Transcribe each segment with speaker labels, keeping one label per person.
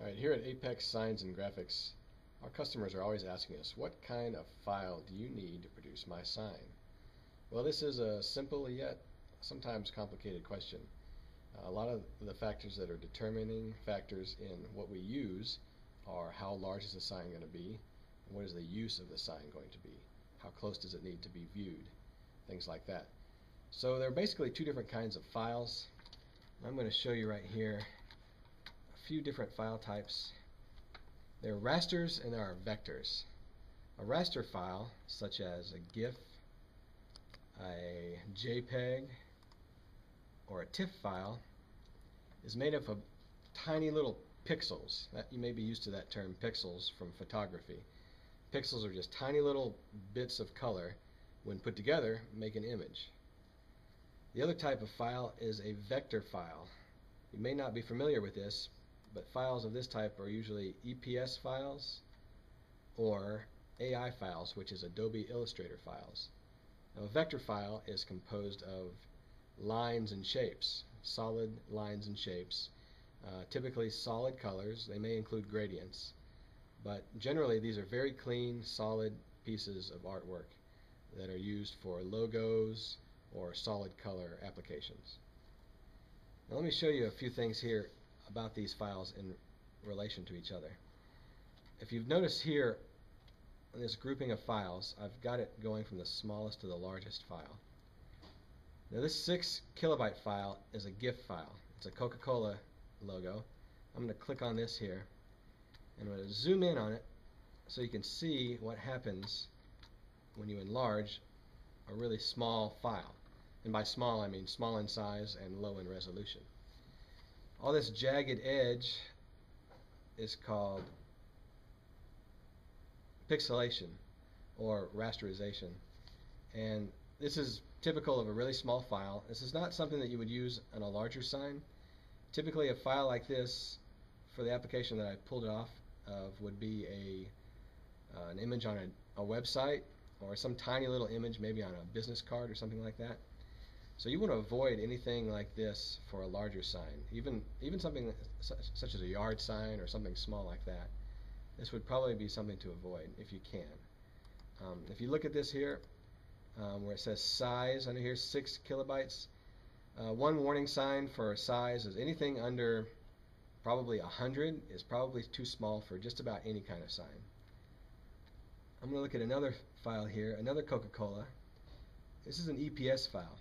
Speaker 1: Alright, here at Apex Signs and Graphics, our customers are always asking us, what kind of file do you need to produce my sign? Well, this is a simple yet sometimes complicated question. A lot of the factors that are determining factors in what we use are how large is the sign going to be, and what is the use of the sign going to be, how close does it need to be viewed, things like that. So there are basically two different kinds of files. I'm going to show you right here a few different file types. There are rasters and there are vectors. A raster file, such as a GIF, a JPEG, or a TIFF file, is made up of tiny little pixels. You may be used to that term, pixels, from photography. Pixels are just tiny little bits of color. When put together, make an image. The other type of file is a vector file. You may not be familiar with this, but files of this type are usually EPS files or AI files, which is Adobe Illustrator files. Now, a vector file is composed of lines and shapes, solid lines and shapes, typically solid colors. They may include gradients, but generally these are very clean, solid pieces of artwork that are used for logos or solid color applications. Now let me show you a few things here about these files in relation to each other. If you've noticed here in this grouping of files, I've got it going from the smallest to the largest file. Now this 6 kilobyte file is a GIF file. It's a Coca-Cola logo. I'm going to click on this here and I'm going to zoom in on it so you can see what happens when you enlarge a really small file. And by small I mean small in size and low in resolution. All this jagged edge is called pixelation or rasterization, and this is typical of a really small file. This is not something that you would use on a larger sign. Typically a file like this, for the application that I pulled it off of, would be an image on a website, or some tiny little image maybe on a business card or something like that. So you want to avoid anything like this for a larger sign, even something such as a yard sign or something small like that. This would probably be something to avoid if you can. If you look at this here, where it says size under here, 6 kilobytes, one warning sign for size is anything under probably 100 is probably too small for just about any kind of sign. I'm going to look at another file here, another Coca-Cola. This is an EPS file.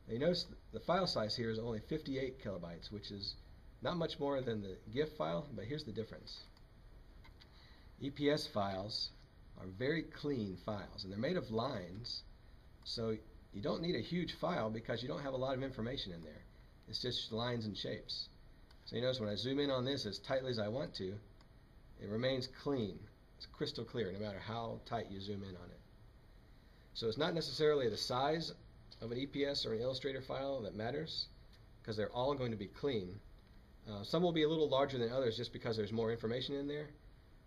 Speaker 1: Now you notice the file size here is only 58 kilobytes, which is not much more than the GIF file, but here's the difference. EPS files are very clean files, and they're made of lines, so you don't need a huge file because you don't have a lot of information in there. It's just lines and shapes. So you notice when I zoom in on this as tightly as I want to, it remains clean. It's crystal clear no matter how tight you zoom in on it. So it's not necessarily the size of an EPS or an Illustrator file that matters, because they're all going to be clean. Some will be a little larger than others just because there's more information in there,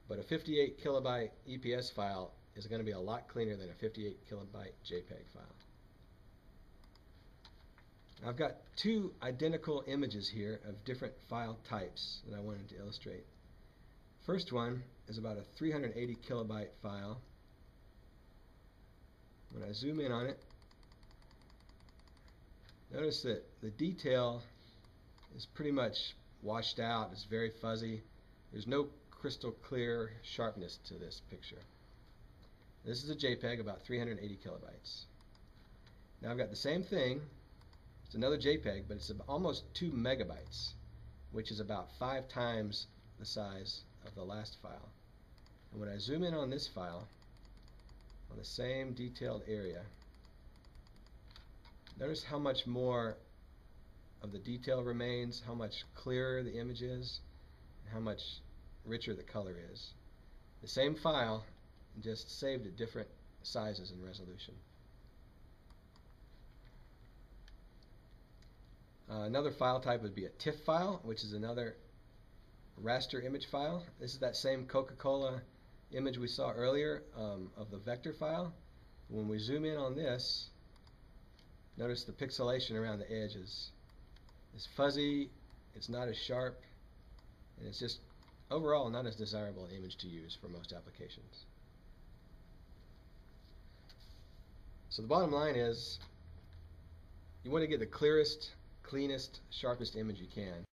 Speaker 1: but a 58 kilobyte EPS file is going to be a lot cleaner than a 58 kilobyte JPEG file. Now I've got two identical images here of different file types that I wanted to illustrate. First one is about a 380 kilobyte file. When I zoom in on it, notice that the detail is pretty much washed out. It's very fuzzy. There's no crystal clear sharpness to this picture. This is a JPEG, about 380 kilobytes. Now I've got the same thing. It's another JPEG, but it's almost 2 megabytes, which is about 5 times the size of the last file. And when I zoom in on this file, on the same detailed area, notice how much more of the detail remains, how much clearer the image is, and how much richer the color is. The same file, just saved at different sizes and resolution. Another file type would be a TIFF file, which is another raster image file. This is that same Coca-Cola image we saw earlier of the vector file. When we zoom in on this, notice the pixelation around the edges. It's fuzzy, it's not as sharp, and it's just overall not as desirable an image to use for most applications. So the bottom line is you want to get the clearest, cleanest, sharpest image you can.